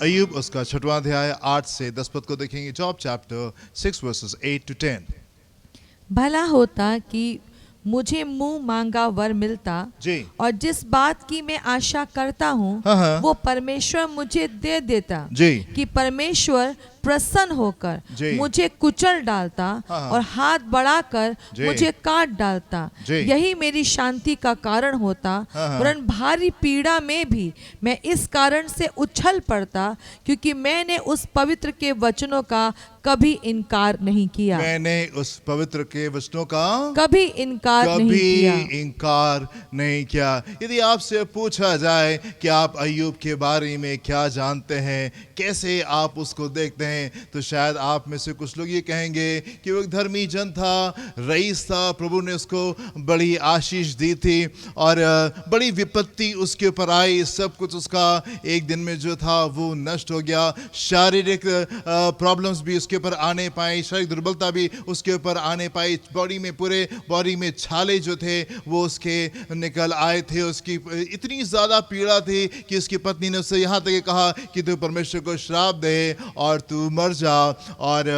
अय्यूब उसका 6वां अध्याय 8 से 10 पद को देखेंगे। Job chapter 6 versus 8 to 10। भला होता कि मुझे मुंह मांगा वर मिलता जी। और जिस बात की मैं आशा करता हूँ हाँ। वो परमेश्वर मुझे दे देता। जी। कि परमेश्वर प्रसन्न होकर जी। मुझे कुचल डालता हाँ। और हाथ बढ़ाकर जी। मुझे काट डालता। जी। यही मेरी शांति का कारण होता। हाँ। वरन भारी पीड़ा में भी मैं इस कारण से उछल पड़ता, क्योंकि मैंने उस पवित्र के वचनों का कभी इनकार नहीं किया। मैंने उस पवित्र के वचनों का कभी इनकार नहीं किया। इनकार नहीं किया। यदि आपसे पूछा जाए कि आप अय्यूब के बारे में क्या जानते हैं, कैसे आप उसको देखते हैं, तो शायद आप में से कुछ लोग ये कहेंगे कि वो एक धर्मी जन था, रईस था, प्रभु ने उसको बड़ी आशीष दी थी और बड़ी विपत्ति उसके ऊपर आई, सब कुछ उसका एक दिन में जो था वो नष्ट हो गया। शारीरिक प्रॉब्लम्स भी उसके ऊपर आने पाई, शारीरिक दुर्बलता भी उसके ऊपर आने पाई, बॉडी में पूरे बॉडी में छाले जो थे वो उसके निकल आए थे। उसकी इतनी ज़्यादा पीड़ा थी कि उसकी पत्नी ने उससे यहाँ तक कहा कि तू परमेश्वर को श्राप दे और तू मर जा। और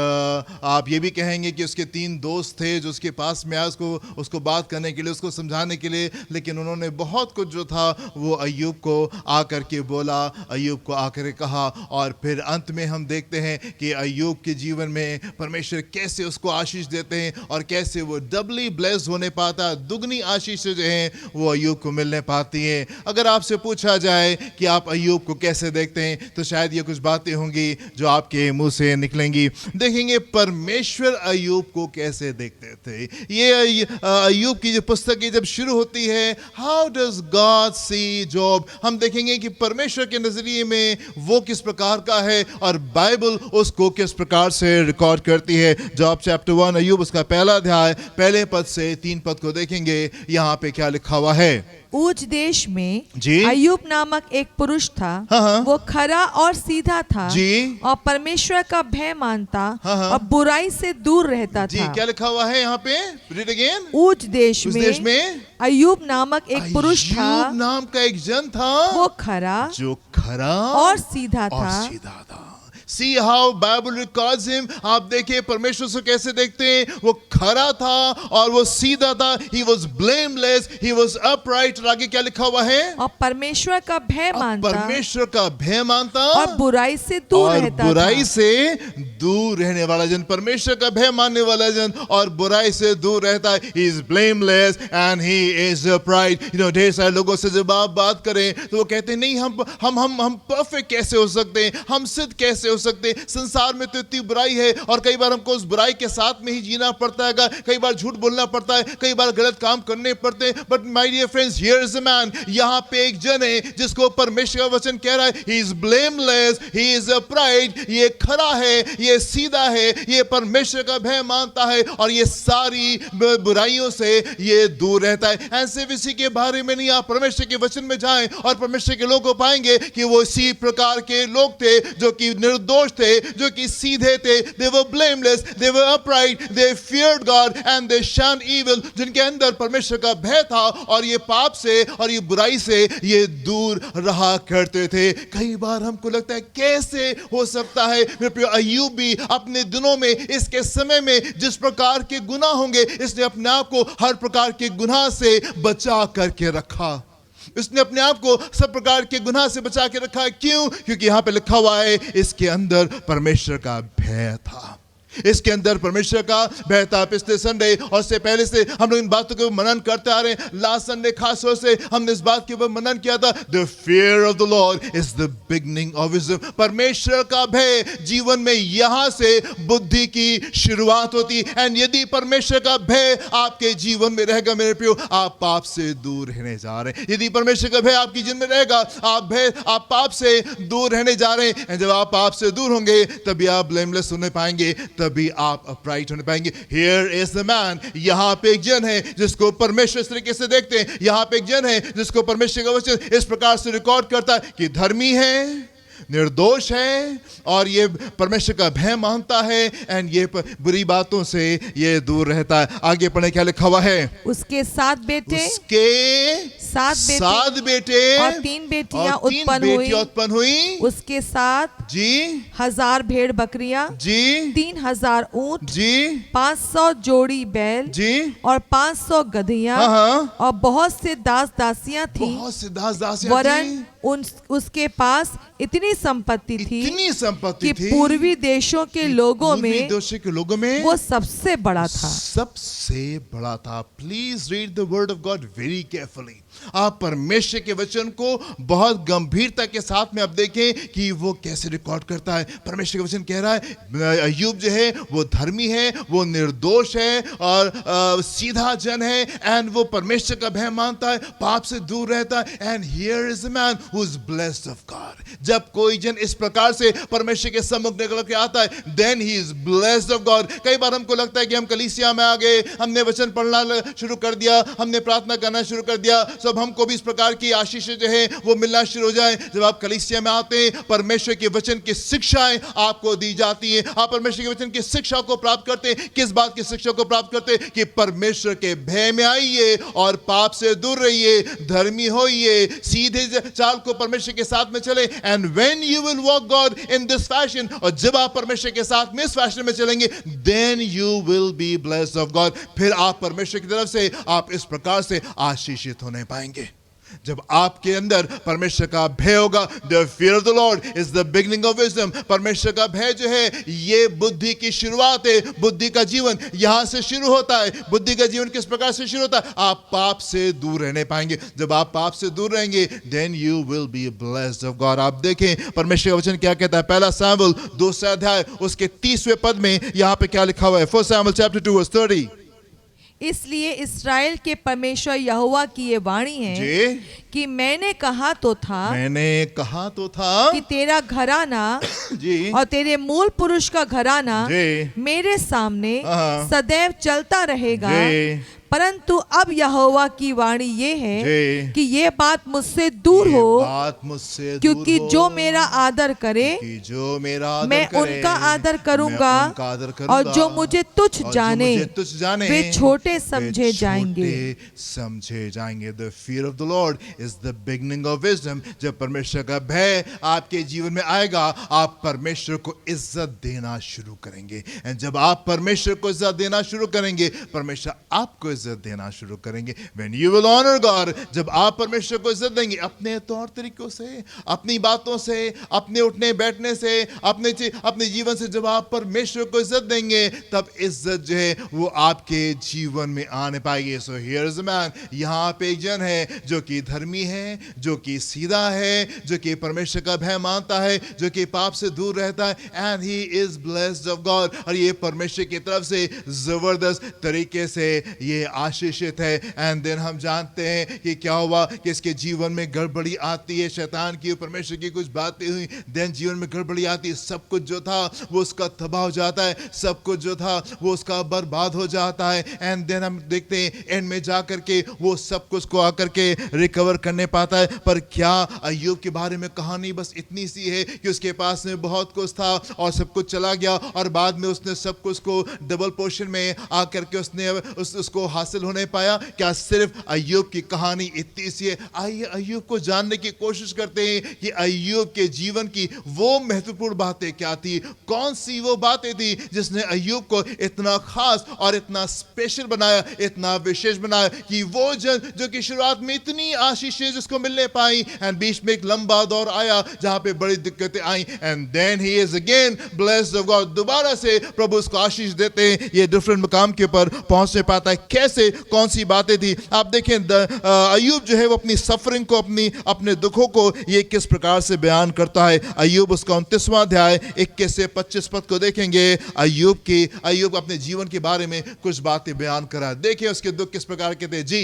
आप ये भी कहेंगे कि उसके 3 दोस्त थे जो उसके पास में आए उसको बात करने के लिए, उसको समझाने के लिए, लेकिन उन्होंने बहुत कुछ जो था वो अय्यूब को आकर के बोला, अय्यूब को आकर के कहा। और फिर अंत में हम देखते हैं कि अय्यूब के जीवन में परमेश्वर कैसे उसको आशीष देते हैं और कैसे वो डबली ब्लेस्ड होने पाता, दुगनी आशीष जो है वो अय्यूब को मिलने पाती है। अगर आपसे पूछा जाए कि आप अय्यूब को कैसे देखते हैं, तो शायद ये कुछ बातें होंगी जो आपके मुंह से निकलेंगी। देखेंगे परमेश्वर अय्यूब को कैसे देखते थे। ये अय्यूब की जो पुस्तक जब शुरू होती है, how does God see Job, हम देखेंगे कि परमेश्वर के नजरिए में वो किस प्रकार का है और बाइबल उसको किस प्रकार से रिकॉर्ड करती है। जॉब चैप्टर 1 अय्यूब उसका 1 अध्याय 1 पद से 3 पद को देखेंगे। यहाँ पे क्या लिखा हुआ है। ऊज देश में जी। अय्यूब नामक एक पुरुष था। हाँ। वो खरा और सीधा था जी। और परमेश्वर का भय मानता हाँ। और बुराई से दूर रहता जी। था। क्या लिखा हुआ है यहाँ पे, रीड अगेन। ऊज देश में अय्यूब नामक एक पुरुष था। अय्यूब नाम का एक जन था, वो खरा जो खरा और सीधा था। See how Bible records him। आप देखिए परमेश्वर से कैसे देखते हैं। वो खरा था और वो सीधा था। He was blameless, he was upright। और आगे क्या लिखा हुआ है। और परमेश्वर का भय मानता, परमेश्वर का भय मानता और बुराई से दूर रहता था। बुराई से दूर रहने वाला जन, परमेश्वर का भय मानने वाला जन और बुराई से दूर रहता है। He is blameless and he is upright। ढेर सारे लोगों से जब आप बात करें तो वो कहते हैं नहीं, हम परफेक्ट कैसे हो सकते हैं, हम सिद्ध कैसे हो सकते। संसार में तो इतनी बुराई है और कई बार हमको उस बुराई के साथ में ही जीना पड़ता है, कई बार झूठ बोलना पड़ता है, कई बार गलत काम करने पड़ते हैं। But my dear friends, here is a man, यहाँ पे एक जन है जिसको परमेश्वर का वचन कह रहा है he is blameless, he is upright. ये खरा है, ये सीधा है, ये परमेश्वर का भय मानता है और ये सारी बुराइयों से ये दूर रहता है। ऐसे किसी के बारे में नहीं, आप परमेश्वर के वचन में जाएं और परमेश्वर के लोगों को पाएंगे कि वो इसी प्रकार के लोग थे जो कि निर्दोष थे, जो कि सीधे थे। They were blameless, they were upright, they feared God and they shunned evil। जिनके अंदर परमेश्वर का भय था और ये पाप से और ये बुराई से ये दूर रहा करते थे। कई बार हमको लगता है कैसे हो सकता है। अय्यूब भी अपने दिनों में, इसके समय में जिस प्रकार के गुनाह होंगे, इसने अपने आप को हर प्रकार के गुनाह से बचा करके रखा। इसने अपने आप को सब प्रकार के गुनाह से बचा के रखा। क्यों? क्योंकि यहां पे लिखा हुआ है इसके अंदर परमेश्वर का भय था, इसके अंदर परमेश्वर का भय था। पिछले संडे और उससे पहले से हम लोग इन बातों के मनन करते आ रहे हैं। लास्ट संडे खास तौर से हमने इस बात के ऊपर मनन किया था, the fear of the Lord is the beginning of wisdom. परमेश्वर का भय जीवन में यहां से बुद्धि की शुरुआत होती है। एंड यदि परमेश्वर का भय आपके जीवन में रहेगा मेरे प्रियो, आप पाप से दूर रहने जा रहे हैं। यदि परमेश्वर का भय आपके जीवन में रहेगा, आप पाप से दूर रहने जा रहे हैं। जब आप पाप से दूर होंगे तभी आप ब्लेमलेस होने पाएंगे, तभी आप अपराइट होने पाएंगे। हियर इज द मैन, यहाँ पे एक जन है जिसको परमेश्वर इस तरीके से देखते हैं। यहाँ पे एक जन है जिसको परमेश्वर का वचन इस प्रकार से रिकॉर्ड करता है कि धर्मी है, निर्दोष है और ये परमेश्वर का भय मानता है एंड ये बुरी बातों से ये दूर रहता है। आगे पढ़े क्या लिखा हुआ है? उसके 7 बेटे, उसके 7 बेटे और 3 बेटियां और 3 उत्पन्न बेटियां हुई। उत्पन्न हुई। उसके साथ जी 1000 भेड़ बकरियां, जी 3000 ऊंट, जी 500 जोड़ी बैल जी और 500 गधियां हाँ और बहुत से दास दासियां थी। बहुत से दास दासियां वरन थी। उसके पास इतनी संपत्ति थी इतनी संपत्ति कि थी पूर्वी देशों के लोगों पूर्वी में देशों के लोगों में वो सबसे बड़ा था। सबसे बड़ा था। Please read the word of God very carefully. आप परमेश्वर के वचन को बहुत गंभीरता के साथ में आप देखें कि वो कैसे रिकॉर्ड करता है। परमेश्वर का वचन कह रहा है अय्यूब जो है वो धर्मी है, वो निर्दोष है और सीधा जन है एंड वो परमेश्वर का भय मानता है, पाप से दूर रहता है। And here is a man who is blessed of God. जब कोई जन इस प्रकार से परमेश्वर के सम्मुख निकल के आता है then he is blessed of God. कई बार हमको लगता है कि हम कलीसिया में आ गए, हमने वचन पढ़ना शुरू कर दिया, हमने प्रार्थना करना शुरू कर दिया, सब हमको भी इस प्रकार की आशीष जो है वो मिलना शुरू हो जाए। जब आप कलीसिया में आते हैं परमेश्वर के वचन की शिक्षाएं आपको दी जाती हैं। आप परमेश्वर के वचन की शिक्षा को प्राप्त करते हैं। किस बात की शिक्षा को प्राप्त करते हैं? कि परमेश्वर के भय में आइए और पाप से दूर रहिए, धर्मी होइए, सीधे चाल को परमेश्वर के साथ में चले। And when you will walk God in this fashion, और जब आप परमेश्वर के साथ में इस फैशन में चलेंगे then you will be blessed of God. फिर आप परमेश्वर की तरफ से आप इस प्रकार से आशीषित होने पाएंगे। जब आपके अंदर परमेश्वर का भय होगा, the fear of the Lord is the beginning of wisdom. परमेश्वर का भय जो है ये बुद्धि की शुरुआत है। बुद्धि का जीवन यहां से शुरू होता है। बुद्धि का जीवन किस प्रकार से शुरू होता है? आप पाप से दूर रहने पाएंगे। जब आप पाप से दूर रहेंगे then you will be blessed of God. आप देखें परमेश्वर का वचन क्या कहता है। पहला शमूएल 2 अध्याय उसके 30वें पद में यहां पे क्या लिखा हुआ है? 1 Samuel chapter 2 verse 30। इसलिए इस्राएल के परमेश्वर यहोवा की ये वाणी है जी कि मैंने कहा तो था कि तेरा घराना जी और तेरे मूल पुरुष का घराना जी मेरे सामने हाँ। सदैव चलता रहेगा। जी परंतु अब यहोवा की वाणी ये है जी कि ये बात मुझसे दूर ये हो, बात मुझसे क्योंकि दूर हो, जो मेरा आदर करे कि जो मेरा आदर मैं करे, उनका आदर करूंगा, मैं उनका आदर करूंगा, और जो मुझे तुच्छ और जो जाने मुझे तुच्छ जाने वे छोटे वे समझे जाएंगे। छोटे समझे जाएंगे। The fear of the Lord is the beginning of wisdom. जब परमेश्वर का भय आपके जीवन में आएगा आप परमेश्वर को इज्जत देना शुरू करेंगे। एंड जब आप परमेश्वर को इज्जत देना शुरू करेंगे परमेश्वर आपको इज्जत देना शुरू करेंगे। When you will honor God, जब आप परमेश्वर को इज्जत देंगे अपने तौर तरीकों से, अपनी बातों से, अपने उठने बैठने से, अपने जीवन से, जब आप परमेश्वर को इज्जत देंगे तब इज्जत जो है वो आपके जीवन में आने पाएगी। So here is a man, यहाँ पे एक जन है जो कि धर्मी है, जो कि सीधा है, जो कि परमेश्वर का भय मानता है, जो कि पाप से दूर रहता है। And he is blessed of God. और ये परमेश्वर की तरफ से जबरदस्त तरीके से ये आशीषित है। एंड देन हम जानते हैं कि क्या हुआ कि इसके जीवन में गड़बड़ी आती है। शैतान की परमेश्वर की कुछ बातें हुई, देन जीवन में गड़बड़ी आती है। सब कुछ जो था वो उसका तबाह हो जाता है, सब कुछ जो था वो उसका बर्बाद हो जाता है। एंड देन हम देखते हैं एंड में जा करके वो सब कुछ को आकर के रिकवर करने पाता है। पर क्या अय्यूब के बारे में कहानी बस इतनी सी है कि उसके पास में बहुत कुछ था और सब कुछ चला गया और बाद में उसने सब कुछ को डबल पोर्शन में आकर के उसने उसको हासिल होने पाया? क्या सिर्फ अय्यूब की कहानी इतनी सी है? आइए अय्यूब को जानने की कोशिश करते हैं कि अय्यूब के जीवन की वो महत्वपूर्ण बातें क्या थी, कौन सी वो बातें थी जिसने अय्यूब को इतना खास और इतना स्पेशल बनाया, इतना विशेष बनाया कि वो जन जो कि शुरुआत में इतनी आशीषें जिसको मिलने पाई एंड बीच में एक लंबा दौर आया जहां पे बड़ी दिक्कतें आई and then he is again blessed of God. दोबारा से प्रभु उसको आशीष देते हैं, ये डिफरेंट मुकाम के ऊपर पहुंचने पाता है। कैसे, कौन सी बातें थी? आप देखें अय्यूब जो है वो अपनी सफरिंग को, अपने दुखों को ये किस प्रकार से बयान करता है। अय्यूब उसका 29वां अध्याय 21 से 25 पद को देखेंगे। अय्यूब अपने जीवन के बारे में कुछ बातें बयान करा। देखिए उसके दुख किस प्रकार के थे। जी,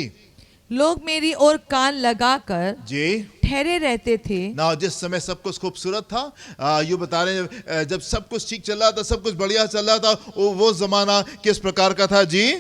लोग मेरी ओर कान लगाकर जी ठहरे रहते थे ना। जिस समय सब कुछ खूबसूरत था, यूं बता रहे हैं जब सब कुछ ठीक चल रहा था, सब कुछ बढ़िया चल रहा था, वो जमाना किस प्रकार का था? जी,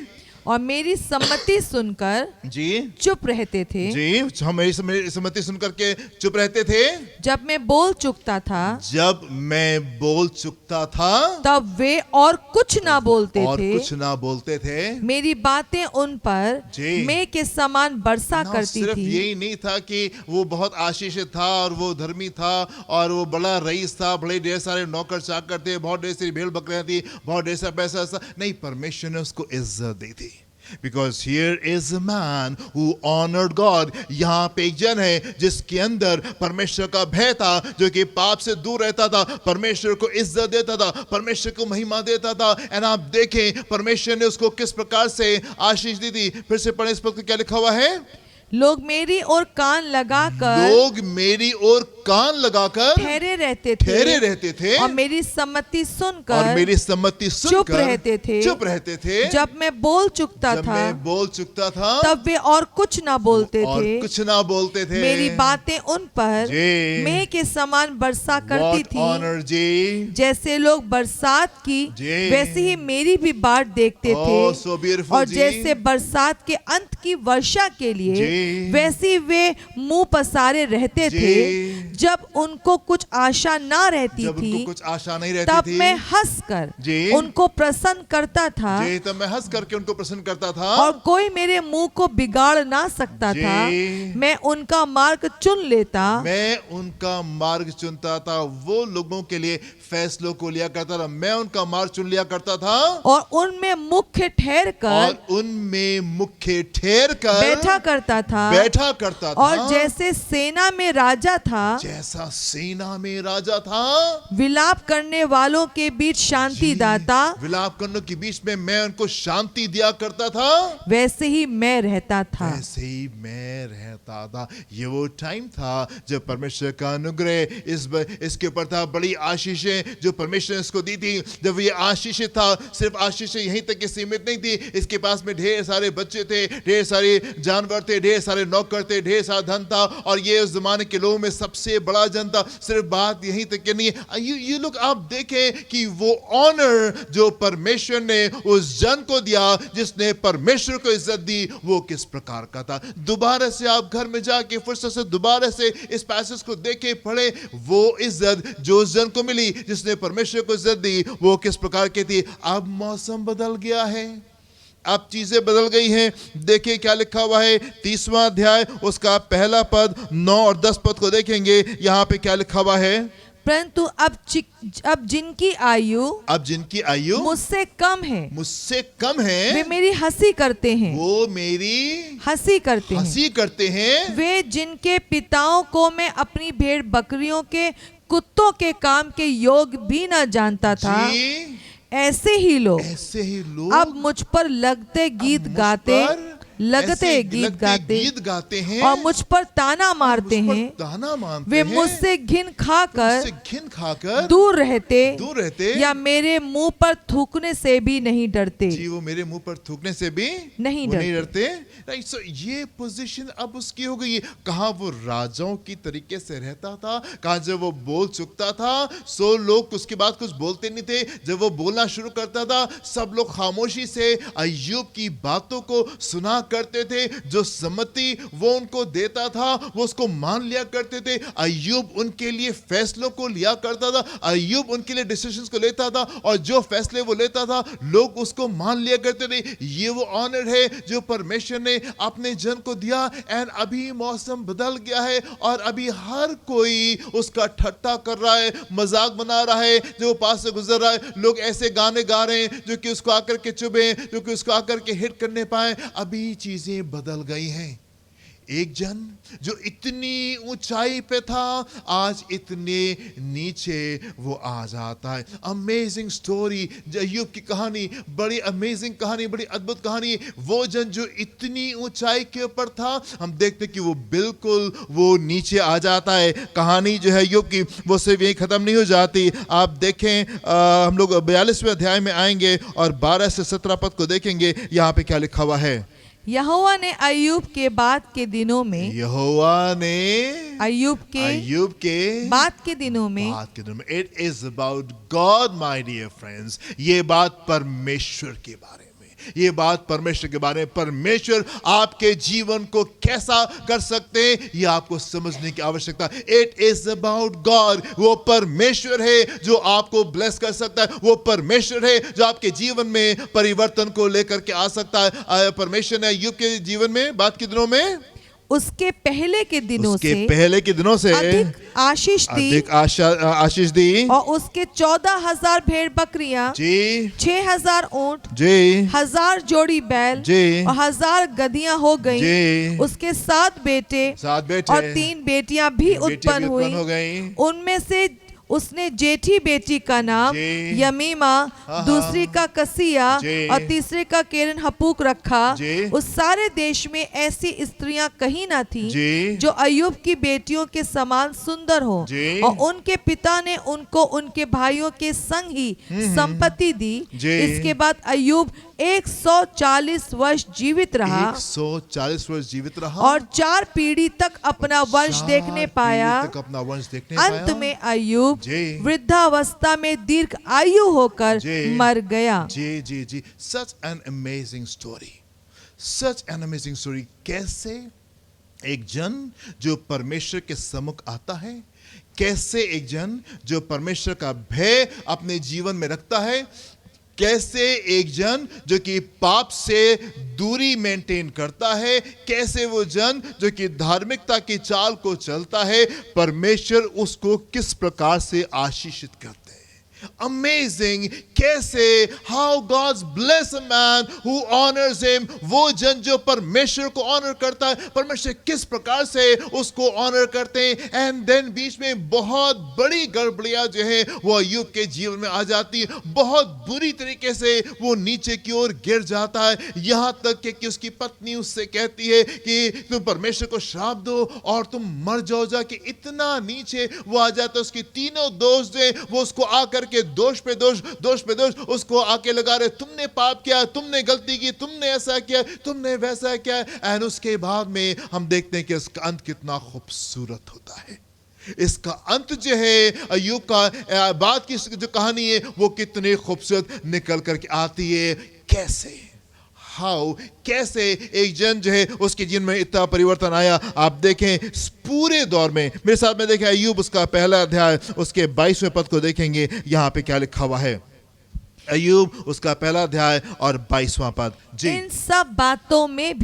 और मेरी सम्मति सुनकर जी चुप रहते थे। जी, हम मेरी सम्मति सुनकर के चुप रहते थे। जब मैं बोल चुकता था जब मैं बोल चुकता था तब वे और कुछ ना बोलते और थे। कुछ ना बोलते थे। मेरी बातें उन पर जी। मेघ के समान वर्षा ना, करती सिर्फ थी। यही नहीं था कि वो बहुत आशीषित था और वो धर्मी था और वो बड़ा रईस था, बड़े ढेर सारे नौकर चाकर थे, बहुत ढेर सारी भेड़ बकरियां थी, बहुत ढेर सारा पैसा नहीं, परमेश्वर ने उसको इज्जत दी थी। Because here is a man who honored God. यहाँ पे एक जन है जिसके अंदर परमेश्वर का भय था, जो कि पाप से दूर रहता था, परमेश्वर को इज्जत देता था, परमेश्वर को महिमा देता था। एंड आप देखें परमेश्वर ने उसको किस प्रकार से आशीष दी थी। फिर से पढ़ें इस पद को, क्या लिखा हुआ है? लोग मेरी ओर कान लगाकर लोग मेरी ओर कान लगाकर ठहरे रहते थे और मेरी सम्मति सुनकर और मेरी सम्मति चुप रहते थे। चुप रहते थे। जब मैं बोल चुकता जब था मैं बोल चुकता था तब वे और कुछ ना बोलते और थे। कुछ ना बोलते थे। मेरी बातें उन पर जी। मेघ के समान वर्षा करती What थी। honor, जी। जैसे लोग बरसात की जी। वैसे ही मेरी भी बाट देखते थे। Oh, so beautiful, और जी। जैसे बरसात के अंत की वर्षा के लिए जी। वैसे वे मुंह पसारे रहते जी। थे। जब उनको कुछ आशा ना रहती जब थी उनको कुछ आशा नहीं रहती तब थी, मैं हंसकर जी। उनको प्रसन्न करता था। जी, तब मैं हंस करके उनको प्रसन्न करता था। और कोई मेरे मुंह को बिगाड़ ना सकता जी। था। मैं उनका मार्ग चुन लेता। मैं उनका मार्ग चुनता था, वो लोगों के लिए फैसलों को लिया करता था। मैं उनका मार्ग चुन लिया करता था और उनमें मुख्य ठहर कर और उनमें मुख्य ठहर कर बैठा करता था। करता था। और जैसे सेना में राजा था, जैसा सेना में राजा था, विलाप करने वालों के बीच शांति दाता, विलाप करने के बीच में मैं उनको शांति दिया करता था, वैसे ही मैं रहता था। वैसे ही मैं रहता था। ये वो टाइम था जब परमेश्वर का अनुग्रह इसके ऊपर था। बड़ी आशीषें जो परमेश्वर ने इसको दी थी। जब ये आशीषित था, सिर्फ आशीषें यहीं तक के सीमित नहीं थी। इसके पास में ढेर सारे बच्चे थे, ढेर सारे जानवर थे, ढेर सारे नौकर थे, ढेर सारा धन था और ये उस जमाने के लोगों में सबसे बड़ा जन था। सिर्फ बात यहीं तक के नहीं, ये लोग आप देखें कि वो ऑनर जो परमेश्वर ने उस जन को दिया, जिसने परमेश्वर को इज्जत दी, वो किस प्रकार का था। दोबारा से आप घर में जाके फुर्सत से दोबारा से इस पैसेज को देखे पढ़े। वो इज्जत जो उस जन को मिली, जिसने परमेश्वर को इज्जत दी, वो किस प्रकार की थी। अब मौसम बदल गया है, अब चीजें बदल गई हैं। देखिए क्या लिखा हुआ है 30वां अध्याय उसका पहला पद 9 और 10 पद को देखेंगे। यहाँ पे क्या लिखा हुआ है? परंतु अब जिनकी आयु मुझसे कम है, वे मेरी हंसी करते हैं। वो मेरी हंसी करते हैं। वे जिनके पिताओं को मैं अपनी भेड़ बकरियों के कुत्तों के काम के योग भी न जानता था, ऐसे ही लोग अब मुझ पर लगते गीत गाते हैं और मुझ पर ताना मारते हैं। वे मुझसे घिन खाकर दूर रहते या मेरे मुंह पर थूकने से भी नहीं डरते। जी, वो मेरे मुंह पर थूकने से भी नहीं डरते। राइट, सो ये पोजीशन अब उसकी हो गई। कहाँ वो राजाओं की तरीके से रहता था, कहाँ जब वो बोल चुकता था सो लोग उसके बाद कुछ बोलते नहीं थे। जब वो बोलना शुरू करता था, सब लोग खामोशी से अय्यूब की बातों को सुना करते थे। जो सम्मति वो उनको देता था, वो उसको मान लिया करते थे। अय्यूब उनके लिए फैसलों को लिया करता था, अय्यूब उनके लिए डिसीजंस को लेता था और जो फैसले वो लेता था लोग उसको मान लिया करते थे। ये वो ऑनर है जो परमेश्वर ने अपने जन को दिया। एंड अभी मौसम बदल गया है और अभी हर कोई उसका ठट्टा कर रहा है, मजाक बना रहा है। जो पास से गुजर रहा है, लोग ऐसे गाने गा रहे हैं जो कि उसको आकर के चुभे, जो कि उसको आकर के हिट करने पाए। अभी चीजें बदल गई हैं। एक जन जो इतनी ऊंचाई पे था, आज इतने नीचे वो आ जाता है। अमेजिंग स्टोरी, अय्यूब की कहानी बड़ी अमेजिंग कहानी, बड़ी अद्भुत कहानी। वो जन जो इतनी ऊंचाई के ऊपर था, हम देखते कि वो बिल्कुल वो नीचे आ जाता है। कहानी जो है अय्यूब की वो सिर्फ यही खत्म नहीं हो जाती। आप देखें हम लोग 42वें अध्याय में आएंगे और 12 से 17 पद को देखेंगे। यहाँ पे क्या लिखा हुआ है? यहोवा ने अय्यूब के बाद के दिनों में it is about God my dear friends. ये बात परमेश्वर के बारे में, ये बात परमेश्वर के बारे में, परमेश्वर आपके जीवन को कैसा कर सकते हैं ये आपको समझने की आवश्यकता है। It is about God. वो परमेश्वर है जो आपको ब्लेस कर सकता है, वो परमेश्वर है जो आपके जीवन में परिवर्तन को लेकर के आ सकता है। परमेश्वर ने अय्यूब के जीवन में बाद के दिनों में उसके पहले के दिनों उसके पहले के दिनों से अधिक आशीष दी, अधिक आशीष दी, और उसके 14,000 भेड़ बकरियां, जी 6,000 ऊंट, जी 1,000 जोड़ी बैल जी और 1,000 गधियां हो गईं। जी उसके 7 बेटे और 3 बेटियां भी उत्पन्न हुई। हो गई। उनमें से उसने जेठी बेटी का नाम जी। यमीमा, दूसरी का कसिया जी। और तीसरे का केरन हपूक रखा। जी। उस सारे देश में ऐसी स्त्रियां कहीं न थी जी। जो अय्यूब की बेटियों के समान सुंदर हो। जी। और उनके पिता ने उनको उनके भाइयों के संग ही संपत्ति दी। जी। इसके बाद अय्यूब 140 वर्ष जीवित रहा 140 वर्ष जीवित रहा और 4 पीढ़ी तक अपना वंश देखने पाया। तक अपना वंश देखने अंत पाया। में अय्यूब जी। वृद्धावस्था में दीर्घ आयु होकर जी। मर गया। जी जी जी, such an amazing story, such an amazing story. कैसे एक जन जो परमेश्वर के सम्मुख आता है, कैसे एक जन जो परमेश्वर का भय अपने जीवन में रखता है, कैसे एक जन जो कि पाप से दूरी मेंटेन करता है, कैसे वो जन जो कि धार्मिकता की चाल को चलता है, परमेश्वर उसको किस प्रकार से आशीषित करते हैं। Amazing, कैसे how God's bless a man who honors him। वो जन जो परमेश्वर को ऑनर करता है, परमेश्वर किस प्रकार से उसको ऑनर करते हैं। एंड देन बीच में बहुत बड़ी गड़बड़ियां जो है वो अय्यूब के जीवन में आ जाती है। बहुत बुरी तरीके से वो नीचे की ओर गिर जाता है, यहाँ तक कि उसकी पत्नी उससे कहती है कि तुम परमेश्वर को श्राप दो और तुम मर जाओ जाके। इतना नीचे वो आ जाता है। उसकी तीनों दोस्त जो है वो उसको आकर के दोष पे दोष उसको आके लगा रहे, तुमने पाप किया, तुमने गलती की, तुमने ऐसा किया, तुमने वैसा किया। एंड उसके बाद में हम देखते हैं कि इसका अंत कितना खूबसूरत होता है। इसका अंत जो है अय्यूब का बाद की जो कहानी है वो कितनी खूबसूरत निकल करके आती है। कैसे कैसे एक जन जो है उसके जीवन में इतना परिवर्तन आया। आप देखें पूरे दौर में, मेरे साथ में देखें अय्यूब उसका पहला अध्याय उसके 22वें पद को देखेंगे। यहाँ पे क्या लिखा हुआ है, अय्यूब उसका पहला अध्याय और 22वां पद। जी, इन सब बातों में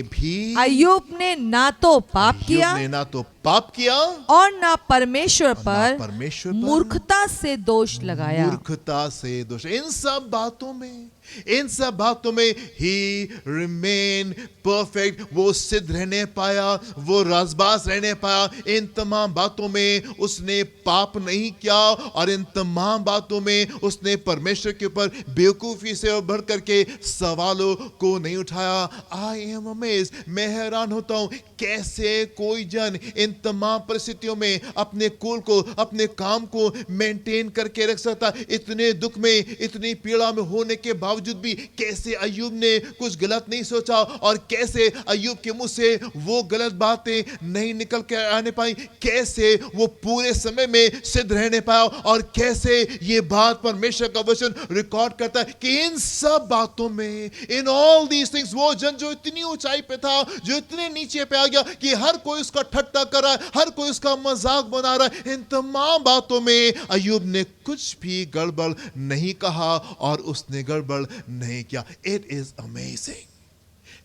भी अय्यूब ने ना तो पाप किया और ना परमेश्वर पर मूर्खता से दोष लगाया। इन सब बातों में ही रिमेन परफेक्ट। वो सिद्ध रहने पाया, वो राजबाज रहने पाया। इन तमाम बातों में उसने पाप नहीं किया और इन तमाम बातों में उसने परमेश्वर के ऊपर बेवकूफी से बढ़ करके सवालों को नहीं उठाया। आई एम अमेज्ड, मैं हैरान होता हूं कैसे कोई जन इन तमाम परिस्थितियों में अपने कुल को, अपने काम को मेंटेन करके रख सकता। इतने दुख में, इतनी पीड़ा में होने के बावजूद भी कैसे अय्यूब ने कुछ गलत नहीं सोचा और कैसे अय्यूब के मुंह से वो गलत बातें नहीं निकल के आने पाई, कैसे वो पूरे समय में सिद्ध रहने पाया और कैसे ये बात परमेश्वर का वचन रिकॉर्ड करता है कि इन सब बातों में, इन ऑल दीज थिंग्स, वो जन जो इतनी ऊंचाई पे था, जो इतने नीचे पे आ गया कि हर कोई उसका ठट्टा कर रहा है, हर कोई उसका मजाक बना रहा है, इन तमाम बातों में अय्यूब ने कुछ भी गड़बड़ नहीं कहा और उसने गड़बड़ नहीं किया। इट इज अमेजिंग,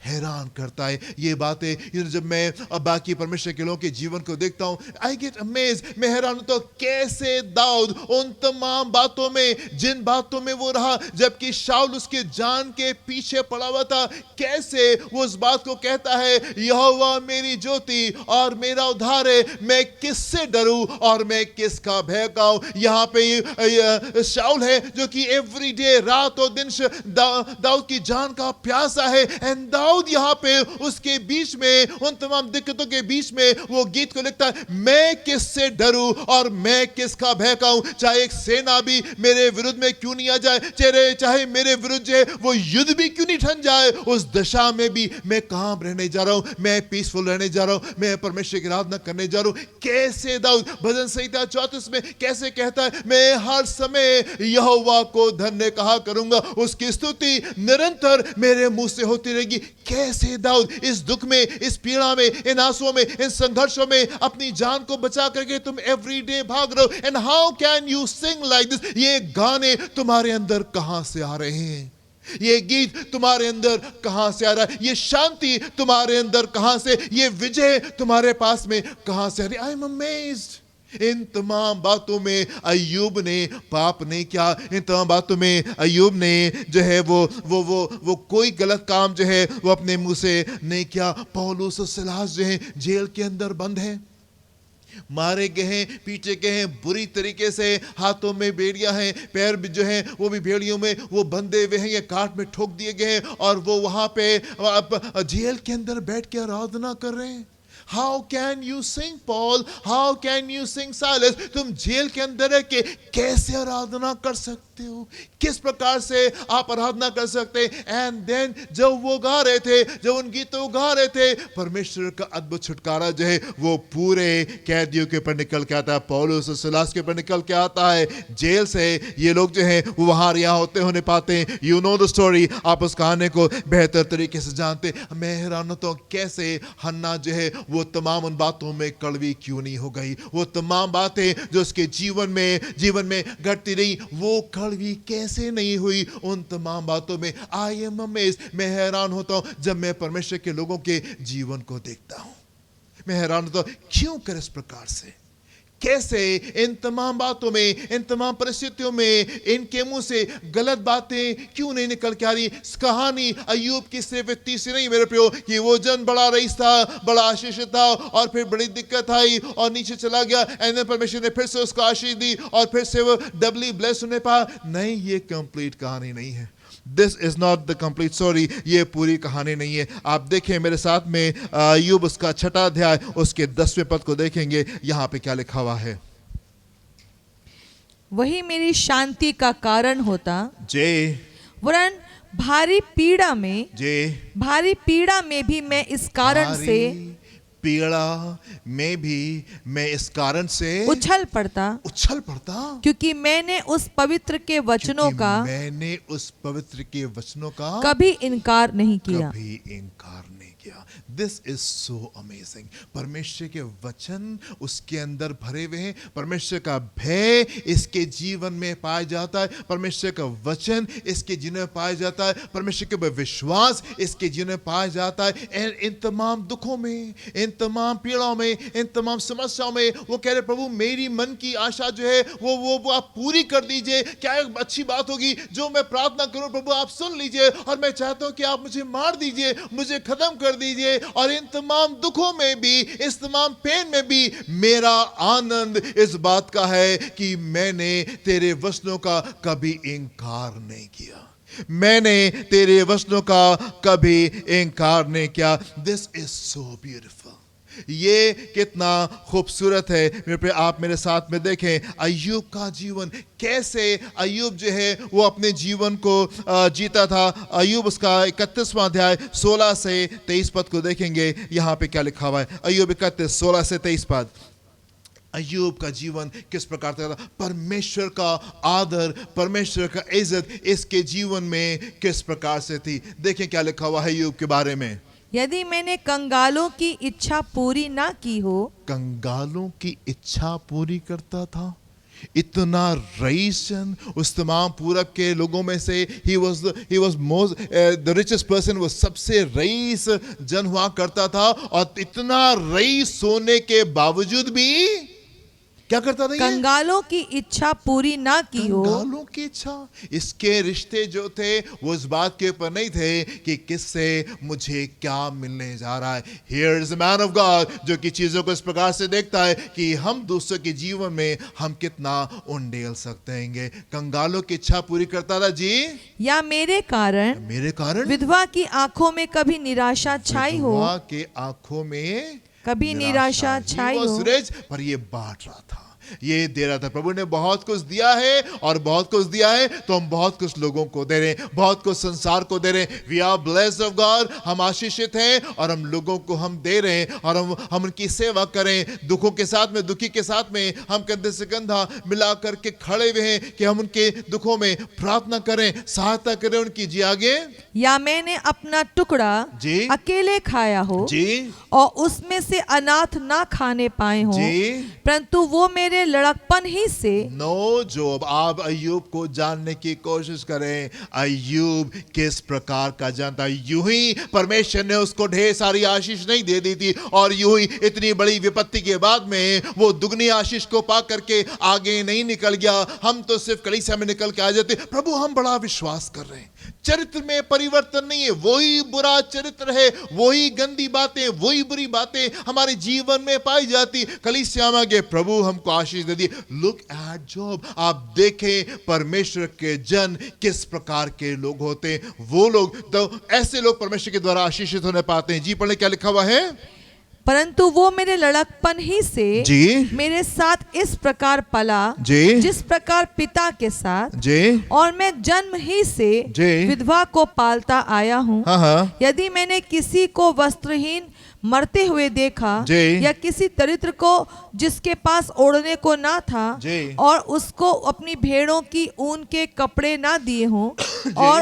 हैरान करता है ये बातें। जब मैं अब बाकी परमेश्वर के लोगों के जीवन को देखता हूं, आई गेट अमेज्ड, मैं हैरान होता हूं कैसे दाऊद उन तमाम बातों में, जिन बातों में वो रहा जबकि शाऊल उसके जान के पीछे पड़ा हुआ था, कैसे वो उस बात को कहता है, यहोवा मेरी ज्योति और मेरा उद्धार है, मैं किससे डरूं और मैं किसका भय खाऊं। यहाँ पे शाऊल है जो कि एवरी डे, रात और दिन दाऊद की जान का प्यासा है। एंड दाऊद दाऊद यहाँ पे उसके बीच में, उन तमाम दिक्कतों के बीच में वो गीत को लिखता है, मैं किससे डरूं और मैं किसका भय खाऊं, चाहे एक सेना भी मेरे विरुद्ध में क्यों नहीं आ जाए, चाहे मेरे विरुद्ध जो है वो युद्ध भी क्यों नहीं ठन जाए, उस दशा में भी मैं काम रहने जा रहा हूं, मैं पीसफुल रहने जा रहा हूं, मैं परमेश्वर की आराधना करने जा रहा हूं। कैसे दाऊद भजन संहिता 34 में कैसे कहता है, मैं हर समय यहोवा को धन्य कहा करूंगा, उसकी स्तुति निरंतर मेरे मुंह से होती रहेगी। कैसे दाऊद इस दुख में, इस पीड़ा में, इन आंसुओं में, इन संघर्षों में अपनी जान को बचा करके तुम एवरीडे भाग रहे हो। And how can you sing like this, ये गाने तुम्हारे अंदर कहां से आ रहे हैं, ये गीत तुम्हारे अंदर कहां से आ रहा है, ये शांति तुम्हारे अंदर कहां से, ये विजय तुम्हारे पास में कहां से आ रही है। I am amazed. इन तमाम बातों में अय्यूब ने पाप नहीं किया, इन तमाम बातों में अय्यूब ने जो है वो कोई गलत काम जो है वो अपने मुंह से नहीं किया। पौलुस और सिलास जो है जेल के अंदर बंद हैं, मारे गए हैं, पीटे गए हैं बुरी तरीके से, हाथों में बेड़ियां हैं, पैर भी जो हैं वो भी बेड़ियों में वो बंधे हुए हैं, ये काट में ठोक दिए गए हैं और वो वहां पे जेल के अंदर बैठ के आराधना कर रहे हैं। How can you sing, Paul? How can you sing, Silas? तुम जेल के अंदर है कि कैसे आराधना कर सकते हो, किस प्रकार से आप आराधना कर सकते हैं। एंड देन जब वो गा रहे थे, जब उन गीतों गा रहे थे, परमेश्वर का अद्भुत छुटकारा जो है वो पूरे कैदियों के ऊपर निकल के आता है, पौलुस और सिलास के ऊपर निकल के आता है। जेल से ये लोग जो है वो वहां रिहा होते होने पाते हैं। यू नो द स्टोरी, आप उस कहानी को बेहतर तरीके से जानते। मैं हैरान होता हूं कैसे हन्ना जो है वो तमाम उन बातों में कड़वी क्यों नहीं हो गई, वो तमाम बातें जो उसके जीवन में घटती रही वो कड़वी कैसे नहीं हुई उन तमाम बातों में। I am amazed. मैं हैरान होता हूं जब मैं परमेश्वर के लोगों के जीवन को देखता हूं, मैं हैरान होता हूं क्यों कर इस प्रकार से, कैसे इन तमाम बातों में, इन तमाम परिस्थितियों में इनके मुंह से गलत बातें क्यों नहीं निकल के आ रही। कहानी अय्यूब की सिर्फ इतनी सी नहीं मेरे प्रियो कि वो जन बड़ा रईस था, बड़ा आशीषित था और फिर बड़ी दिक्कत आई और नीचे चला गया, एंड परमेश्वर ने फिर से उसको आशीष दी और फिर से वो डबली ब्लेस होने पाया। नहीं, ये कंप्लीट कहानी नहीं है। This is not the complete story, ये पूरी कहानी नहीं है। आप देखें मेरे साथ में अय्यूब उसका 6वां अध्याय उसके 10वें पद को देखेंगे, यहां पे क्या लिखा हुआ है। वही मेरी शांति का कारण होता जे, वरन भारी पीड़ा में भी मैं इस कारण से पीड़ा में भी मैं इस कारण से उछल पड़ता, क्योंकि मैंने उस पवित्र के वचनों का कभी इनकार नहीं किया। This is so amazing. परमेश्वर के वचन उसके अंदर भरे हुए हैं, परमेश्वर का भय इसके जीवन में पाया जाता है, परमेश्वर का वचन इसके जीवन में पाया जाता है, परमेश्वर के विश्वास इसके जीवन में पाया जाता है। इन तमाम दुखों में, इन तमाम पीड़ाओं में, इन तमाम समस्याओं में वो कह रहे प्रभु मेरी मन की आशा जो है वो आप पूरी कर दीजिए। क्या एक अच्छी बात होगी जो मैं प्रार्थना करूं, प्रभु आप सुन लीजिए और मैं चाहता हूं कि आप मुझे मार दीजिए, मुझे खत्म कर दीजिए। और इन तमाम दुखों में भी, इस तमाम पेन में भी मेरा आनंद इस बात का है कि मैंने तेरे वचनों का कभी इनकार नहीं किया, मैंने तेरे वचनों का कभी इनकार नहीं किया। This is so beautiful. ये कितना खूबसूरत है मेरे पे। आप मेरे साथ में देखें अय्यूब का जीवन, कैसे अय्यूब जो है वो अपने जीवन को जीता था। अय्यूब उसका 31वां अध्याय 16 से 23 पद को देखेंगे, यहाँ पे क्या लिखा हुआ है। अय्यूब 31 16 से 23 पद। अय्यूब का जीवन किस प्रकार था, परमेश्वर का आदर, परमेश्वर का इज्जत इसके जीवन में किस प्रकार से थी। देखें क्या लिखा हुआ है अय्यूब के बारे में। यदि मैंने कंगालों की इच्छा पूरी ना की हो, कंगालों की इच्छा पूरी करता था। इतना रईसन उस तमाम पूरब के लोगों में से he was most the richest person, वो सबसे रईस जन हुआ करता था। और इतना रईस होने के बावजूद भी क्या करता था ये? कंगालों की इच्छा पूरी ना की हो। कंगालों की इच्छा। इसके रिश्ते जो थे वो इस बात के ऊपर नहीं थे कि किससे मुझे क्या मिलने जा रहा है। Here is a man of God जो कि चीजों को इस प्रकार से देखता है कि हम दूसरों के जीवन में हम कितना उंडेल सकते हैं। कंगालों की इच्छा पूरी करता था जी। या मेरे कारण विधवा की आंखों में कभी निराशा छाई हो। विधवा के आंखों में कभी निराशा छाई हो। पर ये बांट रहा था, ये दे रहा था। प्रभु ने बहुत कुछ दिया है और बहुत कुछ दिया है तो हम बहुत कुछ लोगों को दे रहे हैं, बहुत कुछ संसार को दे रहे हैं। We are blessed of God, हम आशीषित हैं और हम लोगों को हम दे रहे हैं और हम उनकी सेवा करें। दुखों के साथ में, दुखी के साथ में हम कंधे से कंधा मिला करके खड़े हुए हैं कि हम उनके दुखों में प्रार्थना करें, सहायता करें उनकी। जी आगे। या मैंने अपना टुकड़ा जी अकेले खाया हो जी और उसमें से अनाथ ना खाने पाए हो, परंतु वो मेरे लड़कपन ही से। नो जोब, आप अय्यूब को जानने की कोशिश करें। अय्यूब किस प्रकार का जानता। यूं ही परमेश्वर ने उसको ढेर सारी आशीष नहीं दे दी थी और यूं ही इतनी बड़ी विपत्ति के बाद में वो दुगनी आशीष को पा करके आगे नहीं निकल गया। हम तो सिर्फ कलीसिया में निकल के आ जाते, प्रभु हम बड़ा विश्वास कर रहे हैं, चरित्र में परिवर्तन नहीं है, वही बुरा चरित्र है, वही गंदी बातें, वही बुरी बातें हमारे जीवन में पाई जाती। कलीसिया में आगे प्रभु हमको आशीष दे दी। लुक एट जॉब, आप देखें परमेश्वर के जन किस प्रकार के लोग होते हैं। वो लोग तो ऐसे लोग परमेश्वर के द्वारा आशीषित होने पाते हैं। जी पढ़े क्या लिखा हुआ है। परंतु वो मेरे लड़कपन ही से जी मेरे साथ इस प्रकार पला जी जिस प्रकार पिता के साथ, जी और मैं जन्म ही से जी विधवा को पालता आया हूँ। हाँ यदि मैंने किसी को वस्त्रहीन मरते हुए देखा या किसी दरिद्र को जिसके पास ओढ़ने को ना था और उसको अपनी भेड़ों की ऊन के कपड़े ना दिए हों और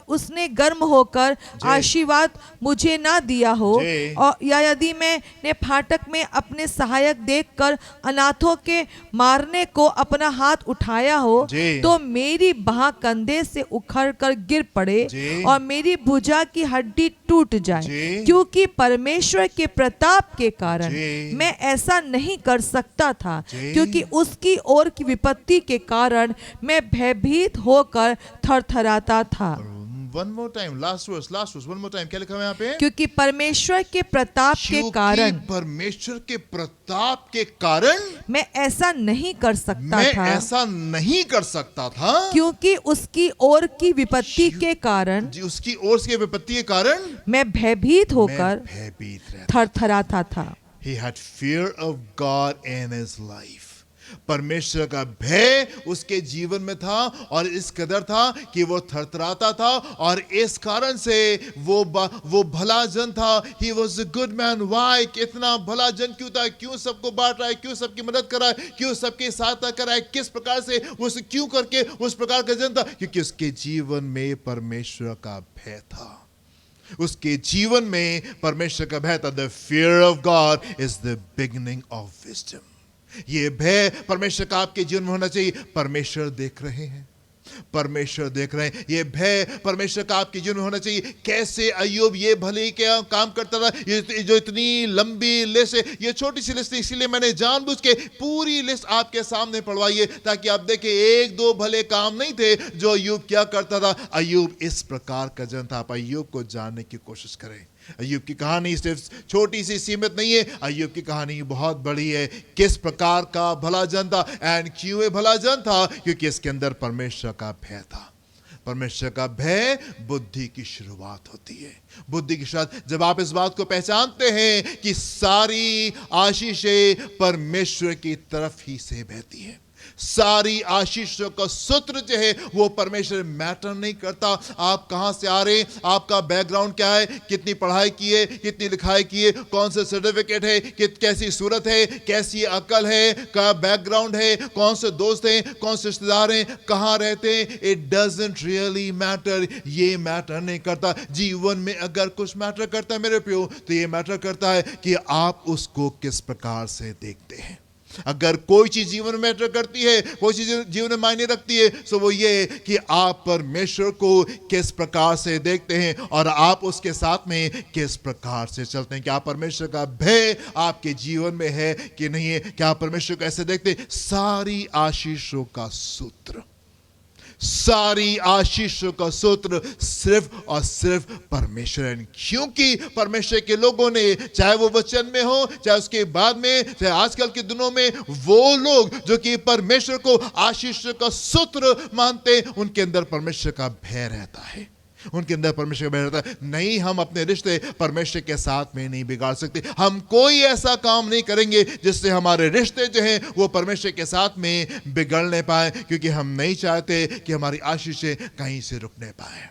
उसने गर्म होकर आशीर्वाद मुझे ना दिया हो, और या यदि मैंने फाटक में अपने सहायक देखकर अनाथों के मारने को अपना हाथ उठाया हो, तो मेरी बाह कंधे से उखड़ कर गिर पड़े और मेरी भुजा की हड्डी टूट जाए, क्योंकि परमेश्वर के प्रताप के कारण मैं ऐसा नहीं कर सकता था, क्योंकि उसकी ओर की विपत्ति के कारण मैं भयभीत होकर थरथराता था। One more time, last verse, one more time. क्या लिखा है यहाँ पे? क्योंकि परमेश्वर के प्रताप के कारण, परमेश्वर के प्रताप के कारण मैं ऐसा नहीं कर सकता था, ऐसा नहीं कर सकता था, क्योंकि उसकी ओर की विपत्ति के कारण, उसकी ओर की विपत्ति के कारण मैं भयभीत होकर थरथराता था। He had fear of God in his life. परमेश्वर का भय उसके जीवन में था और इस कदर था कि वो थरथराता था, और इस कारण से वो भला जन था। He was a good man. Why? कितना भला जन क्यों था? क्यों सबको बांट रहा है? क्यों सबकी मदद कर रहा है? क्यों सबकी सहायता कर रहा है? किस प्रकार से उस क्यों करके उस प्रकार का जन था? क्योंकि उसके जीवन में परमेश्वर का भय था। उसके जीवन में परमेश्वर का भय था। The fear of God is the beginning of wisdom. ये भय परमेश्वर का आपके जीवन में होना चाहिए। परमेश्वर देख रहे हैं, परमेश्वर देख रहे हैं। ये भय परमेश्वर का आपके जीवन में होना चाहिए। कैसे अय्यूब ये भले क्या काम करता था, ये जो इतनी लंबी लिस्ट है, ये छोटी सी लिस्ट है, इसीलिए मैंने जानबूझ के पूरी लिस्ट आपके सामने पढ़वाई है, ताकि आप देखें एक दो भले काम नहीं थे जो अय्यूब क्या करता था। अय्यूब इस प्रकार का जन था। आप अय्यूब को जानने की कोशिश करें। अय्यूब की कहानी सिर्फ छोटी सी सीमित नहीं है, अय्यूब की कहानी बहुत बड़ी है। किस प्रकार का भला जन था, एंड क्यों ये भला जन था? क्योंकि इसके अंदर परमेश्वर का भय था। परमेश्वर का भय बुद्धि की शुरुआत होती है। बुद्धि की शुरुआत जब आप इस बात को पहचानते हैं कि सारी आशीषें परमेश्वर की तरफ ही से बहती है, सारी आशीषों का सूत्र जो है वो परमेश्वर। मैटर नहीं करता आप कहां से आ रहे, आपका बैकग्राउंड क्या है, कितनी पढ़ाई की है, कितनी लिखाई की है, कौन सा सर्टिफिकेट है, कैसी सूरत है, कैसी अकल है, क्या बैकग्राउंड है, कौन से दोस्त हैं, कौन से रिश्तेदार हैं, कहां रहते हैं। It doesn't really matter. ये मैटर नहीं करता। जीवन में अगर कुछ मैटर करता है मेरे प्रियो, तो ये मैटर करता है कि आप उसको किस प्रकार से देखते हैं। अगर कोई चीज जीवन में मैटर करती है, कोई चीज जीवन में मायने रखती है, तो वो ये कि आप परमेश्वर को किस प्रकार से देखते हैं और आप उसके साथ में किस प्रकार से चलते हैं। क्या परमेश्वर का भय आपके जीवन में है कि नहीं है? क्या परमेश्वर को ऐसे देखते हैं? सारी आशीषों का सूत्र, सारी आशीषों का सूत्र सिर्फ और सिर्फ परमेश्वर है। क्योंकि परमेश्वर के लोगों ने, चाहे वो वचन में हो, चाहे उसके बाद में, चाहे आजकल के दिनों में, वो लोग जो कि परमेश्वर को आशीषों का सूत्र मानते हैं, उनके अंदर परमेश्वर का भय रहता है, उनके अंदर परमेश्वर का भय रहता है। नहीं, हम अपने रिश्ते परमेश्वर के साथ में नहीं बिगाड़ सकते। हम कोई ऐसा काम नहीं करेंगे जिससे हमारे रिश्ते जो हैं वो परमेश्वर के साथ में बिगड़ने पाए, क्योंकि हम नहीं चाहते कि हमारी आशीषें कहीं से रुकने पाए।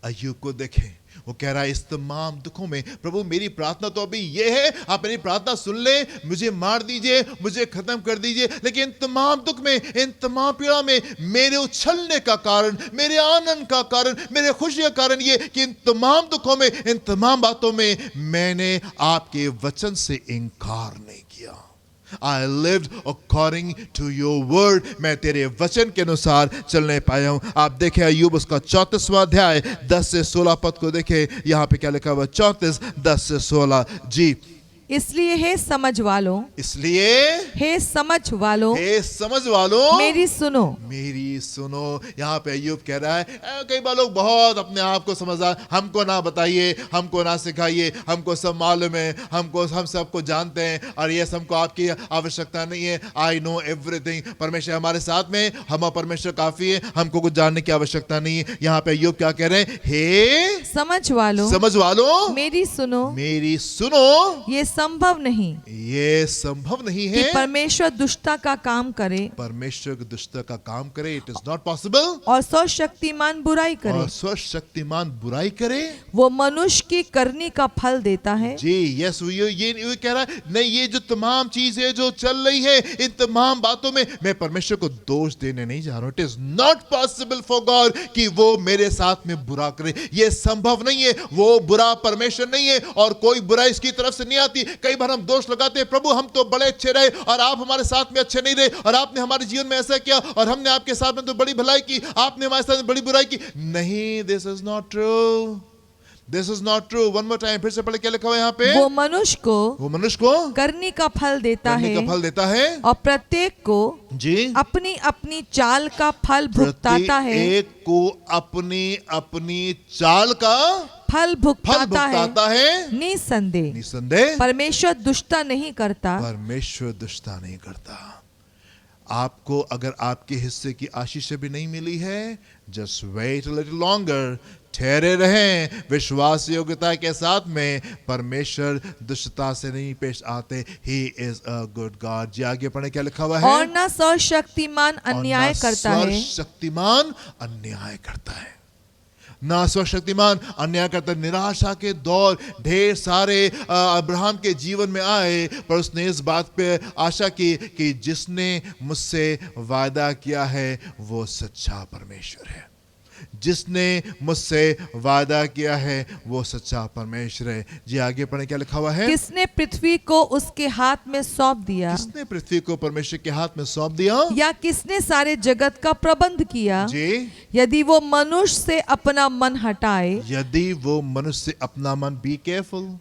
अय्यूब को देखें, वो कह रहा है इस तमाम दुखों में प्रभु मेरी प्रार्थना तो अभी ये है, आप मेरी प्रार्थना सुन ले, मुझे मार दीजिए, मुझे खत्म कर दीजिए, लेकिन इन तमाम दुख में, इन तमाम पीड़ा में मेरे उछलने का कारण, मेरे आनंद का कारण, मेरे खुशी का कारण ये कि इन तमाम दुखों में, इन तमाम बातों में मैंने आपके वचन से इनकार नहीं किया। I lived according to your word. मैं तेरे वचन के अनुसार चलने पाया हूं। आप देखें अय्यूब उसका 34वां अध्याय 10 से 16 पद को देखें, यहां पे क्या लिखा हुआ? 34 10 से 16 जी। इसलिए हे समझ वालों, इसलिए हे समझ वालों, हे समझ वालों, मेरी सुनो, मेरी सुनो। यहाँ पे अय्यूब कह रहा है कई बार लोग बहुत अपने आप को समझदार, हमको ना बताइए, हमको ना सिखाइए, हमको सब मालूम है, हम सबको जानते हैं और ये सबको आपकी आवश्यकता नहीं है। I know everything. परमेश्वर हमारे साथ में, हम परमेश्वर काफी है, हमको कुछ जानने की आवश्यकता नहीं है। यहाँ पे अय्यूब क्या कह रहे हैं? हे समझ वालों, समझ वालों, मेरी सुनो, मेरी सुनो। ये संभव नहीं, ये संभव नहीं है कि परमेश्वर दुष्टता का काम करे, परमेश्वर की दुष्टता का काम करे। It is not possible. और सर्वशक्तिमान बुराई करे, और सर्वशक्तिमान बुराई करे। वो मनुष्य की करनी का फल देता है। जी यस, ये कह रहा है नहीं, ये जो तमाम चीजें जो चल रही है, इन तमाम बातों में मैं परमेश्वर को दोष देने नहीं जा रहा हूं। It is not possible for God कि वो मेरे साथ में बुरा करे। ये संभव नहीं है। वो बुरा परमेश्वर नहीं है और कोई बुराई इसकी तरफ से नहीं आती। कई बार हम दोष लगाते हैं, प्रभु हम तो बड़े अच्छे रहे और आप हमारे साथ में अच्छे नहीं रहे, और आपने हमारे जीवन में ऐसा किया और हमने आपके साथ में तो बड़ी भलाई की, आपने हमारे साथ में बड़ी बुराई की। नहीं, this is not true, this is not true. One more time, फिर से पढ़े, क्या लिखा हुआ है यहाँ पे? वो मनुष्य को करनी का फल देता है, का फल देता है, और प्रत्येक को जी अपनी अपनी चाल का फल भुगताता है। एक को अपनी अपनी चाल का फल भुगताता है। निसंदेह परमेश्वर दुष्टता नहीं करता, परमेश्वर दुष्टता नहीं करता। आपको अगर आपके हिस्से की आशीष भी नहीं मिली है, just wait a little longer, ठहरे रहें विश्वास योग्यता के साथ में। परमेश्वर दुष्टता से नहीं पेश आते। He is a good God। जी आगे पढ़े, क्या लिखा हुआ है? और ना सर्वशक्तिमान अन्याय करता है, सर्वशक्तिमान अन्याय करता है, ना सर्वशक्तिमान अन्याय करता। निराशा के दौर ढेर सारे अब्राहम के जीवन में आए, पर उसने इस बात पे आशा की कि जिसने मुझसे वादा किया है वो सच्चा परमेश्वर है, जिसने मुझसे वादा किया है वो सच्चा परमेश्वर है। जी आगे पढ़े, क्या लिखा हुआ है? किसने पृथ्वी को उसके हाथ में सौंप दिया? किसने पृथ्वी को परमेश्वर के हाथ में सौंप दिया? या किसने सारे जगत का प्रबंध किया? जी, यदि वो मनुष्य से अपना मन हटाए, यदि वो मनुष्य से अपना मन, बी केयरफुल,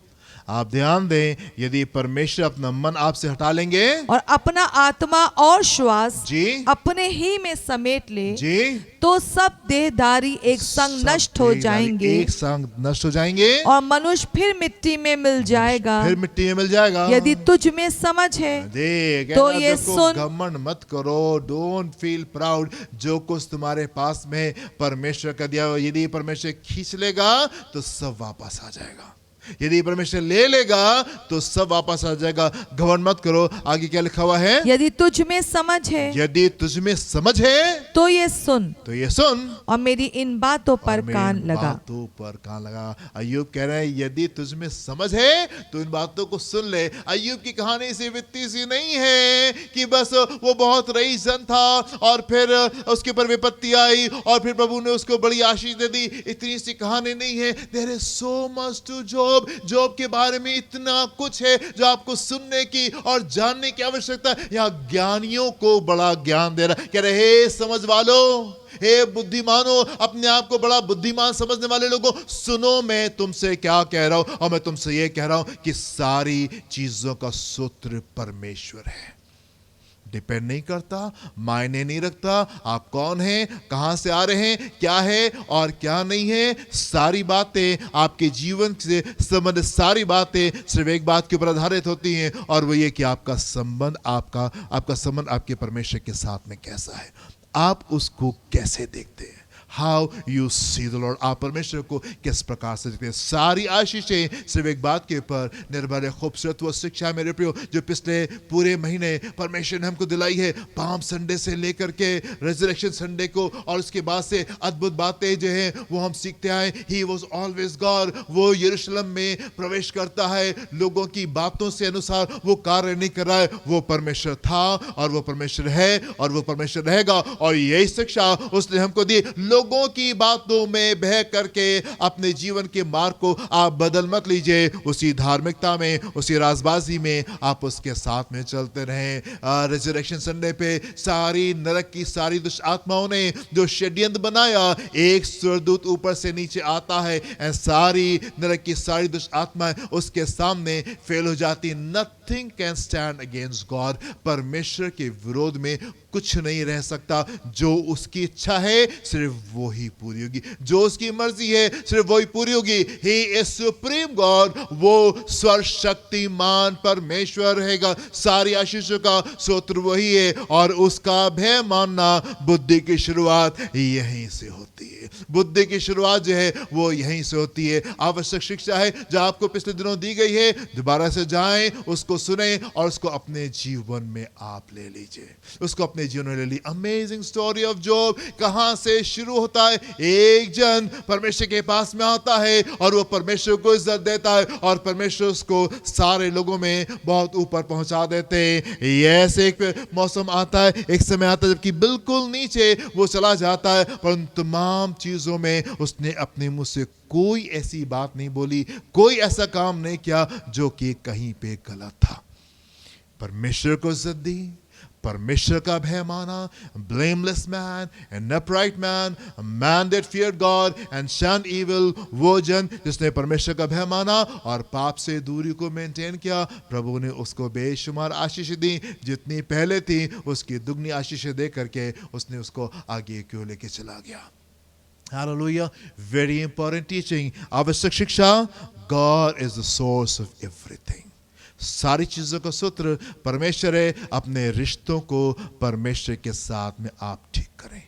आप ध्यान दें, यदि परमेश्वर अपना मन आपसे हटा लेंगे और अपना आत्मा और श्वास जी अपने ही में समेट ले, जी, तो सब देहधारी एक संग नष्ट हो जाएंगे, एक संग नष्ट हो जाएंगे, और मनुष्य फिर मिट्टी में मिल जाएगा। फिर मिट्टी में मिल जाएगा। यदि तुझ में समझ है तो ये सुन, घमंड मत करो, डोंट फील प्राउड। जो कुछ तुम्हारे पास में परमेश्वर का दिया, यदि परमेश्वर खींच लेगा तो सब वापस आ जाएगा, यदि परमेश्वर ले लेगा तो सब वापस आ जाएगा। घमंड मत करो। आगे क्या लिखा हुआ है? यदि तुझ में समझ है, यदि तुझ में समझ है तो ये सुन, तो ये सुन, और मेरी इन बातों पर कान लगा। बातों पर कान लगा। अय्यूब कह रहे हैं यदि तुझ में समझ है तो इन बातों को सुन ले। अय्यूब की कहानी सी वित्ती सी नहीं है कि बस वो बहुत रईस जन था और फिर उसके ऊपर विपत्ति आई और फिर प्रभु ने उसको बड़ी आशीष दे दी। इतनी सी कहानी नहीं है। There is so much to joy Job के बारे में इतना कुछ है जो आपको सुनने की और जानने की आवश्यकता है। यहाँ ज्ञानियों को बड़ा ज्ञान दे रहा है, कह रहे हे समझ वालों, हे बुद्धिमानो, अपने आप को बड़ा बुद्धिमान समझने वाले लोगों, सुनो मैं तुमसे क्या कह रहा हूं। और मैं तुमसे यह कह रहा हूं कि सारी चीजों का सूत्र परमेश्वर है। डिपेंड नहीं करता, मायने नहीं रखता आप कौन हैं, कहां से आ रहे हैं, क्या है और क्या नहीं है। सारी बातें आपके जीवन से संबंधित सारी बातें सिर्फ एक बात के ऊपर आधारित होती हैं, और वो ये कि आपका संबंध आपका संबंध आपके परमेश्वर के साथ में कैसा है, आप उसको कैसे देखते हैं। How you see the Lord, आप परमेश्वर को किस प्रकार से देखते हैं। सारी आशीषें सिर्फ एक बात के ऊपर निर्भर है। खूबसूरत वो शिक्षा है मेरे प्रियो जो पिछले पूरे महीने परमेश्वर ने हमको दिलाई है, पाम संडे से लेकर के रेजरेक्शन संडे को, और उसके बाद से अद्भुत बातें जो है वो हम सीखते आए। ही वॉज ऑलवेज गॉड, वो यरूशलेम में प्रवेश करता है, लोगों की बातों से अनुसार वो कार्य नहीं कर रहा है। वो परमेश्वर था और वो परमेश्वर है और वो परमेश्वर रहेगा, और यही शिक्षा उसने हमको दी। लोगों की बातों में बह करके अपने जीवन के मार्ग को आप बदल मत लीजिए। उसी धार्मिकता में, उसी राजबाजी में आप उसके साथ में चलते रहें। रिजरेक्शन संडे पे सारी नरक की सारी दुष्ट आत्माओं ने जो षड्यंत्र बनाया, एक स्वर्गदूत ऊपर से नीचे आता है, सारी नरक की सारी दुष्ट आत्माएं उसके सामने फेल हो जाती। Nothing can stand against God, परमेश्वर के विरोध में कुछ नहीं रह सकता। जो उसकी इच्छा है सिर्फ वो ही पूरी होगी, जो उसकी मर्जी है सिर्फ वो ही पूरी होगी। ही इज सुप्रीम गॉड, वो सर्वशक्तिमान परमेश्वर रहेगा। सारी आशीषों का सूत्र वही है, और उसका भय मानना बुद्धि की शुरुआत यहीं से होती है। बुद्धि की शुरुआत जो है वो यहीं से होती है। आवश्यक शिक्षा है जो आपको पिछले दिनों दी गई है, दोबारा से जाएं, उसको सुने और उसको अपने जीवन में आप ले लीजिए, उसको अपने जीवन में ले लीजिए। अमेजिंग स्टोरी ऑफ जॉब कहां से शुरू होता है। एक जन परमेश्वर के पास में आता है और वो परमेश्वर को इज्जत देता है, और परमेश्वर उसको सारे लोगों में बहुत ऊपर पहुंचा देते हैं। ऐसे एक मौसम आता है, एक समय आता है जबकि बिल्कुल नीचे वो चला जाता है, पर तमाम चीजों में उसने अपने मुंह से कोई ऐसी बात नहीं बोली, कोई ऐसा काम नहीं किया जो कि कहीं पे गलत था। परमेश्वर को इज्जत दी, परमेश्वर का भय माना। Blameless man and upright man, man that feared God and shunned evil, वो जन जिसने परमेश्वर का भय माना और पाप से दूरी को मेंटेन किया, प्रभु ने उसको बेशुमार आशीष दी। जितनी पहले थी उसकी दुगनी आशीष दे करके उसने उसको आगे क्यों लेके चला गया। Hallelujah. Very important teaching. आवश्यक शिक्षा, God is the source of everything. सारी चीजों का सूत्र परमेश्वर है। अपने रिश्तों को परमेश्वर के साथ में आप ठीक करें,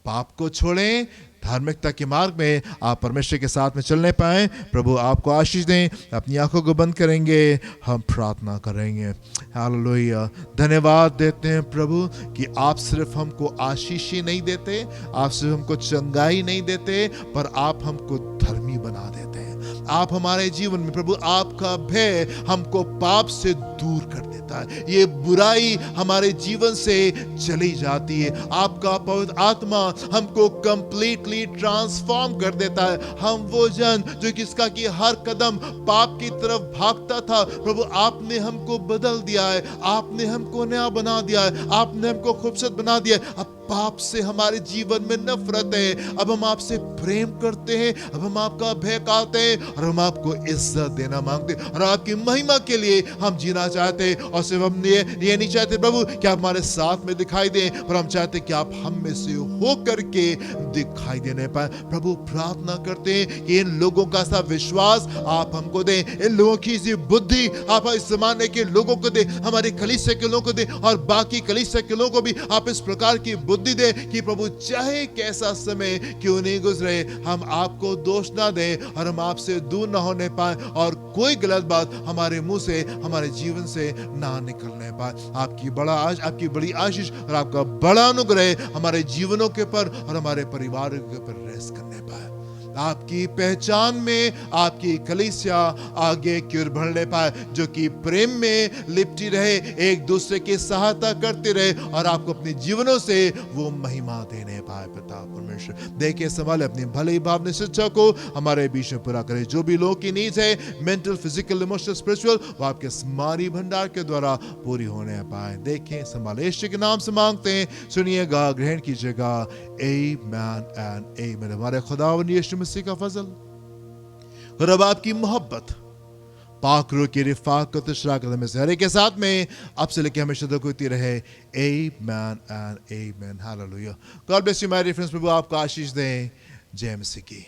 पाप को छोड़ें, धार्मिकता के मार्ग में आप परमेश्वर के साथ में चलने पाएं। प्रभु आपको आशीष दें। अपनी आंखों को बंद करेंगे, हम प्रार्थना करेंगे। हालेलुया। धन्यवाद देते हैं प्रभु कि आप सिर्फ हमको आशीष ही नहीं देते, आप सिर्फ हमको चंगाई नहीं देते, पर आप हमको धर्मी बना देते हैं। आप हमारे जीवन में प्रभु, आपका भय हमको पाप से दूर कर देता है, ये बुराई हमारे जीवन से चली जाती है। आपका पवित्र आत्मा हमको कंप्लीटली ट्रांसफॉर्म कर देता है। हम वो जन जो किसका कि हर कदम पाप की तरफ भागता था, प्रभु आपने हमको बदल दिया है, आपने हमको नया बना दिया है, आपने हमको खूबसूरत बना दिया है। अब पाप से हमारे जीवन में नफरत है, अब हम आपसे प्रेम करते हैं, अब हम आपका भय करते हैं, और हम आपको इज्जत देना मांगते हैं, और आपकी महिमा के लिए हम जीना चाहते हैं। और सिर्फ हम ये नहीं चाहते प्रभु कि आप हमारे साथ में दिखाई दें, पर हम चाहते कि आप हम में से हो करके दिखाई देने पाए। प्रभु प्रार्थना करते हैं कि इन लोगों का सा विश्वास आप हमको दें, इन लोगों की सी बुद्धि आप इस जमाने के लोगों को दें, हमारे कलीसिया के लोगों को दें, और बाकी कलीसिया के लोगों को भी आप इस प्रकार की बुद्धि दे कि प्रभु चाहे कैसा समय क्यों नहीं गुजरे, हम आपको दोष ना दें और हम आपसे दूर ना होने पाए, और कोई गलत बात हमारे मुंह से, हमारे जीवन से ना निकलने पाए। आपकी बड़ी आशीष और आपका बड़ा अनुग्रह हमारे जीवनों के ऊपर और हमारे परिवार के ऊपर रेस्ट करने पाए। आपकी पहचान में आपकी कलीसिया आगे की ओर बढ़ने पाए, जो कि प्रेम में लिपटी रहे, एक दूसरे की सहायता करते रहे और आपको अपने जीवनों से वो महिमा देने पाए। पिता परमेश्वर देखे संभाले अपनी भले भावना शिक्षा को हमारे बीच में पूरा करे। जो भी लोगों की नीड्स है, मेंटल, फिजिकल, इमोशनल, स्पिरिचुअल, वो आपके स्मारी भंडार के द्वारा पूरी होने पाए। देखें संभाले, यीशु के नाम से मांगते हैं, सुनिएगा, ग्रहण कीजिएगा। आमीन एंड आमीन। हमारे खुदावंद यीशु मसीह का फजल और अब आपकी मोहब्बत, पाक रूह की रिफाकत, शराकत में से हर एक के साथ में अब से लेकर हमेशा तक होती रहे। Amen and amen. Hallelujah. God bless you my dear friends. प्रभु आपको आशीष दें। जय मसीह की।